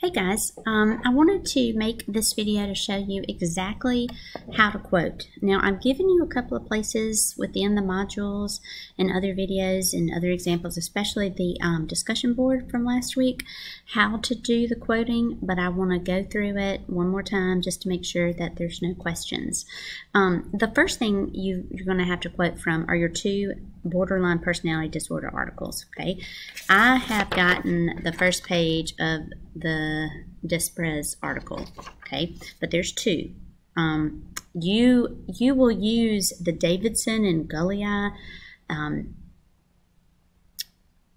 Hey guys, I wanted to make this video to show you exactly how to quote. Now I've given you a couple of places within the modules and other videos and other examples, especially the discussion board from last week, how to do the quoting, but I want to go through it one more time just to make sure that there's no questions. The first thing you're going to have to quote from are your two borderline personality disorder articles. Okay, I have gotten the first page of the Desprez article, okay, but there's two. You will use the Davidson and Gulliai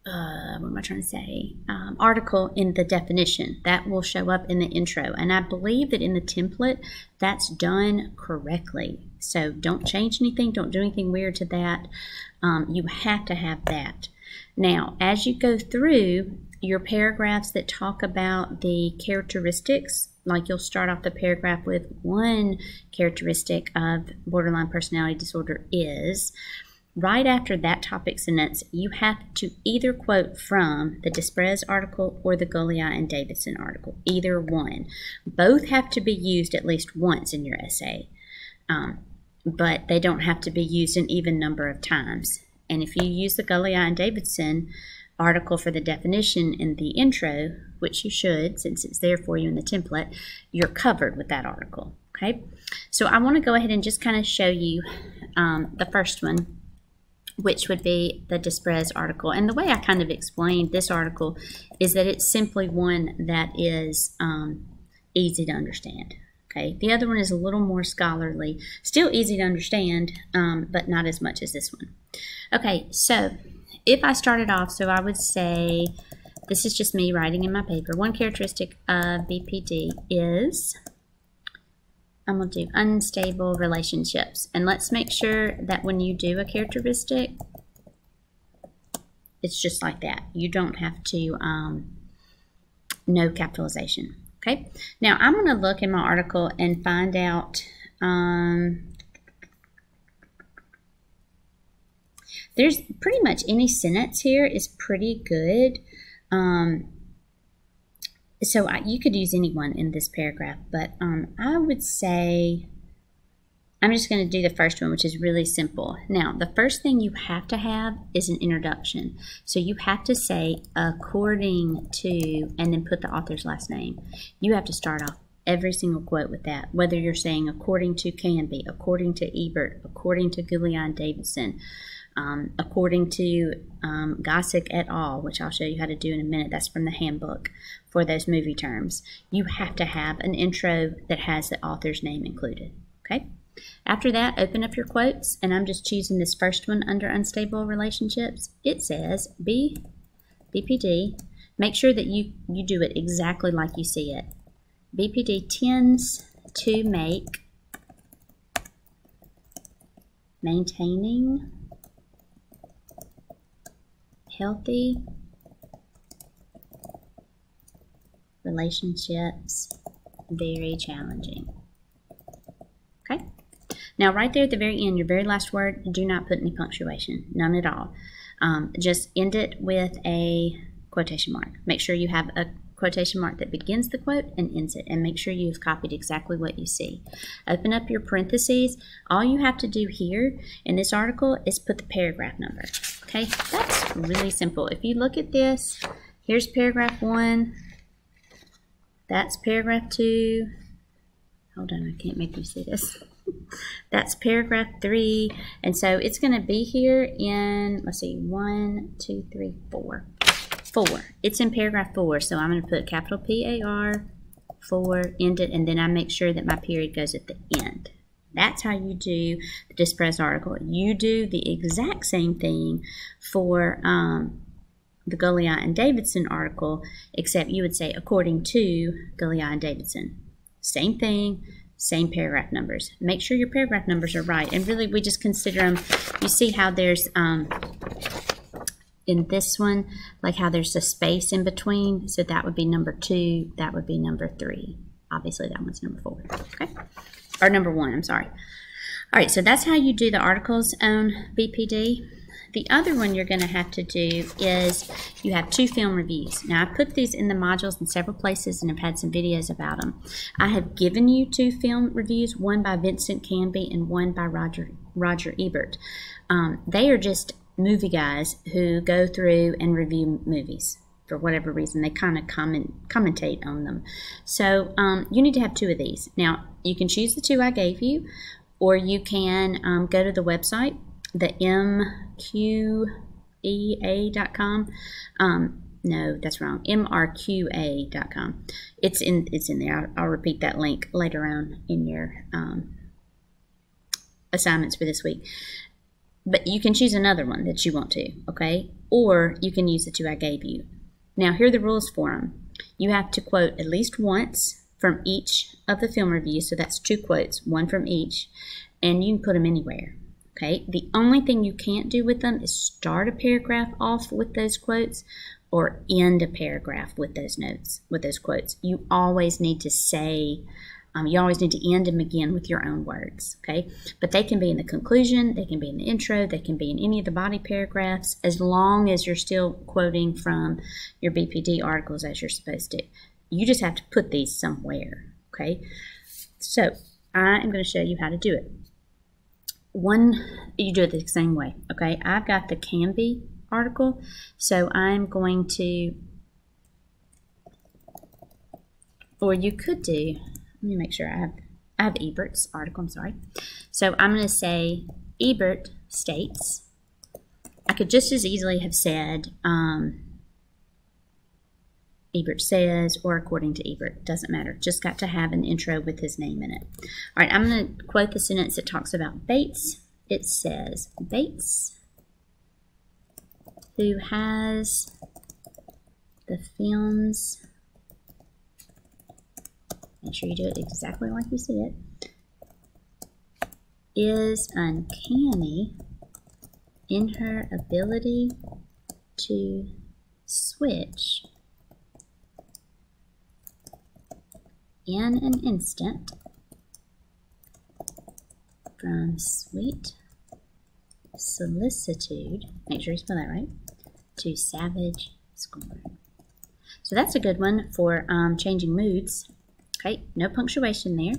what am I trying to say, article in the definition. That will show up in the intro, and I believe that in the template that's done correctly. So don't change anything, don't do anything weird to that. You have to have that. Now, as you go through your paragraphs that talk about the characteristics, like you'll start off the paragraph with one characteristic of borderline personality disorder is, right after that topic sentence, you have to either quote from the Desprez article or the Gulliai and Davidson article, either one. Both have to be used at least once in your essay, but they don't have to be used an even number of times. And if you use the Gulliai and Davidson article for the definition in the intro, which you should since it's there for you in the template, you're covered with that article. Okay, so I want to go ahead and just kind of show you the first one, which would be the Desprez article. And the way I kind of explained this article is that it's simply one that is easy to understand. Okay, the other one is a little more scholarly, still easy to understand, but not as much as this one. Okay, so if I started off, so I would say, this is just me writing in my paper, one characteristic of BPD is, I'm going to do unstable relationships. And let's make sure that when you do a characteristic, it's just like that. You don't have to no capitalization. Okay, now I'm going to look in my article and find out, there's pretty much any sentence here is pretty good. So you could use any one in this paragraph, but I would say, I'm just going to do the first one, which is really simple. Now, the first thing you have to have is an introduction. So you have to say, according to, and then put the author's last name. You have to start off every single quote with that, whether you're saying according to Canby, according to Ebert, according to Gulliai and Davidson, according to Gossick et al., which I'll show you how to do in a minute. That's from the handbook for those movie terms. You have to have an intro that has the author's name included. Okay. After that, open up your quotes, and I'm just choosing this first one under unstable relationships. It says BPD. Make sure that you do it exactly like you see it. BPD tends to make maintaining healthy relationships very challenging. Okay. Now right there at the very end, your very last word, do not put any punctuation, none at all. Just end it with a quotation mark. Make sure you have a quotation mark that begins the quote and ends it, and make sure you've copied exactly what you see. Open up your parentheses. All you have to do here in this article is put the paragraph number. Okay, that's really simple. If you look at this, here's paragraph 1, that's paragraph 2. Hold on, I can't make you see this. That's paragraph 3, and so it's going to be here in, let's see, 1, 2, 3, 4. 4. It's in paragraph 4, so I'm going to put capital P-A-R, 4, end it, and then I make sure that my period goes at the end. That's how you do the Desprez article. You do the exact same thing for the Gulliai and Davidson article, except you would say according to Gulliai and Davidson. Same thing, same paragraph numbers. Make sure your paragraph numbers are right, and really we just consider them. You see how there's in this one, like how there's a space in between, so that would be number 2, that would be number 3. Obviously that one's number 4, okay? Or number 1, I'm sorry. All right, so that's how you do the articles on BPD. the other one you're going to have to do is you have 2 film reviews. Now, I put these in the modules in several places and have had some videos about them. I have given you 2 film reviews, one by Vincent Canby and one by Roger Ebert. They are just movie guys who go through and review movies. For whatever reason, they kind of commentate on them. So you need to have 2 of these. Now, you can choose the 2 I gave you, or you can go to the website, the mqea.com. No, that's wrong. mrqa.com. It's in there. I'll repeat that link later on in your assignments for this week. But you can choose another one that you want to, okay? Or you can use the 2 I gave you. Now, here are the rules for them. You have to quote at least once from each of the film reviews, so that's 2 quotes, 1 from each, and you can put them anywhere, okay? The only thing you can't do with them is start a paragraph off with those quotes or end a paragraph with those notes, with those quotes. You always need to say, you always need to end them again with your own words, okay? But they can be in the conclusion, they can be in the intro, they can be in any of the body paragraphs, as long as you're still quoting from your BPD articles as you're supposed to. You just have to put these somewhere, okay? So I am going to show you how to do it. You do it the same way, okay? I've got the Canby article, so I'm going to, or you could do, let me make sure I have Ebert's article, I'm sorry. So I'm going to say Ebert states. I could just as easily have said Ebert says or according to Ebert. Doesn't matter. Just got to have an intro with his name in it. All right, I'm going to quote the sentence that talks about Bates. It says, Bates, who has the films, make sure you do it exactly like you see it, is uncanny in her ability to switch in an instant from sweet solicitude, make sure you spell that right, to savage scorn. So that's a good one for changing moods. Okay, no punctuation there.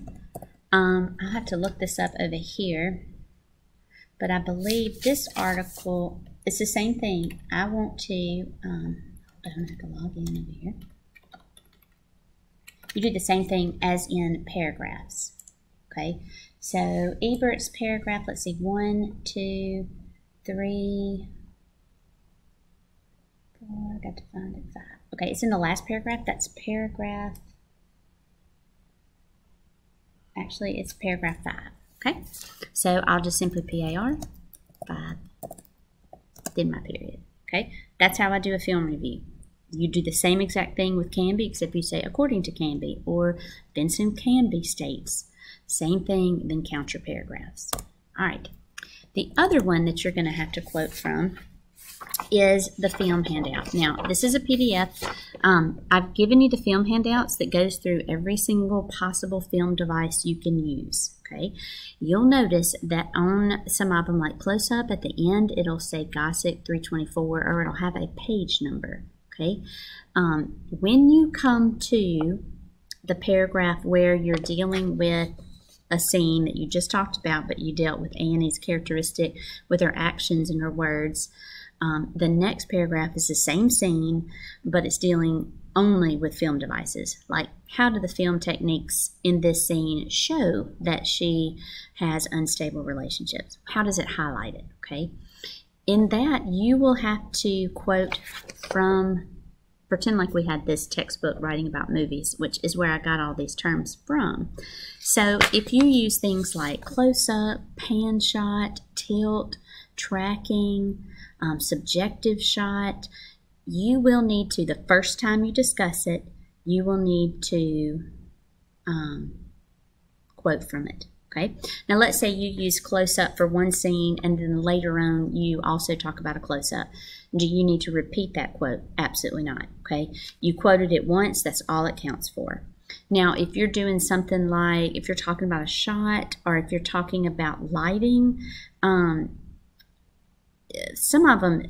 I'll have to look this up over here, but I believe this article, it's the same thing. I want to, I'm going to have to log in over here. You do the same thing as in paragraphs, okay? So Ebert's paragraph, let's see, 1, 2, 3, 4, I got to find it, 5. Okay, it's in the last paragraph. That's paragraph, actually it's paragraph 5, okay? So I'll just simply PAR, 5, then my period, okay? That's how I do a film review. You do the same exact thing with Canby, except you say according to Canby or Vincent Canby states. Same thing, then count your paragraphs. All right. The other one that you're going to have to quote from is the film handout. Now, this is a PDF. I've given you the film handouts that goes through every single possible film device you can use. Okay, you'll notice that on some of them, like Close-Up, at the end, it'll say Gossett 324, or it'll have a page number. Okay, when you come to the paragraph where you're dealing with a scene that you just talked about, but you dealt with Annie's characteristic with her actions and her words, the next paragraph is the same scene, but it's dealing only with film devices. Like, how do the film techniques in this scene show that she has unstable relationships? How does it highlight it? Okay. In that, you will have to quote from, pretend like we had this textbook writing about movies, which is where I got all these terms from. So if you use things like close-up, pan shot, tilt, tracking, subjective shot, you will need to, the first time you discuss it, you will need to quote from it. Okay. Now let's say you use close-up for one scene and then later on you also talk about a close-up. Do you need to repeat that quote? Absolutely not. Okay. You quoted it once, that's all it counts for. Now if you're doing something like, if you're talking about a shot or if you're talking about lighting, some of them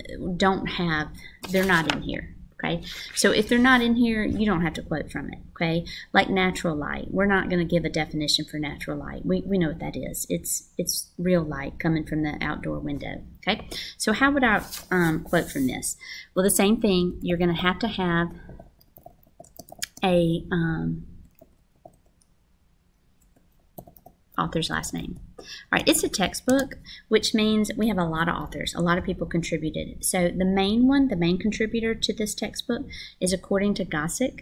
they're not in here. Okay, so if they're not in here, you don't have to quote from it. Okay, like natural light, we're not going to give a definition for natural light. We know what that is. It's real light coming from the outdoor window. Okay, so how would I quote from this? Well, the same thing. You're going to have a author's last name. All right, it's a textbook, which means we have a lot of authors. A lot of people contributed. So the main contributor to this textbook is According to Gossick.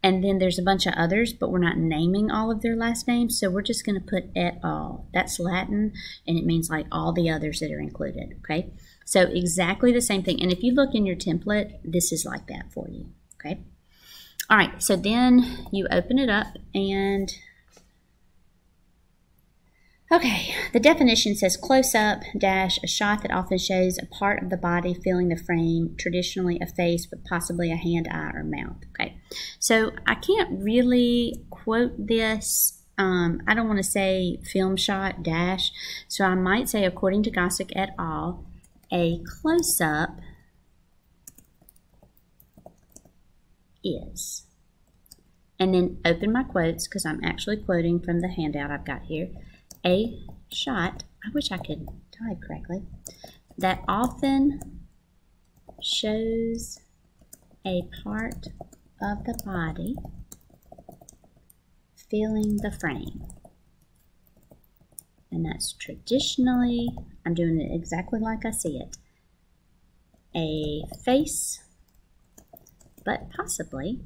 And then there's a bunch of others, but we're not naming all of their last names, so we're just going to put et al. That's Latin, and it means like all the others that are included, okay? So exactly the same thing. And if you look in your template, this is like that for you, okay? All right, so then you open it up and... Okay, the definition says close-up dash a shot that often shows a part of the body filling the frame, traditionally a face, but possibly a hand, eye, or mouth. Okay, so I can't really quote this. I don't want to say film shot dash, so I might say According to Gossick et al., a close-up is, and then open my quotes because I'm actually quoting from the handout I've got here. A shot, I wish I could type correctly, that often shows a part of the body filling the frame. And that's traditionally, I'm doing it exactly like I see it, a face, but possibly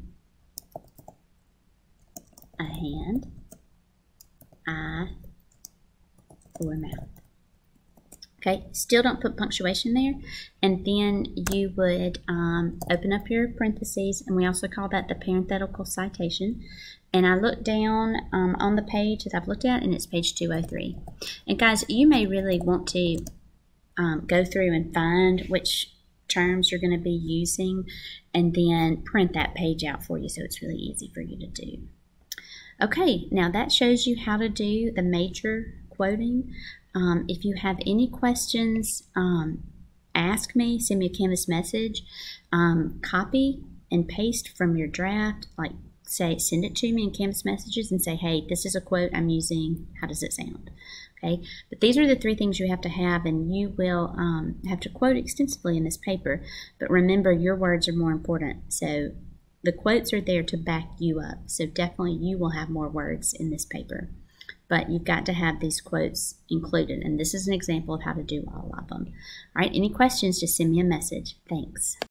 a hand, eye, or mouth. Okay, still don't put punctuation there. And then you would open up your parentheses, and we also call that the parenthetical citation. And I look down on the page that I've looked at, and it's page 203. And guys, you may really want to go through and find which terms you're going to be using, and then print that page out for you so it's really easy for you to do. Okay, now that shows you how to do the major quoting. If you have any questions, ask me, send me a Canvas message, copy and paste from your draft, like say, send it to me in Canvas messages and say, hey, this is a quote I'm using, how does it sound? Okay, but these are the 3 things you have to have, and you will have to quote extensively in this paper, but remember your words are more important. So the quotes are there to back you up, so definitely you will have more words in this paper. But you've got to have these quotes included, and this is an example of how to do all of them. All right, any questions, just send me a message. Thanks.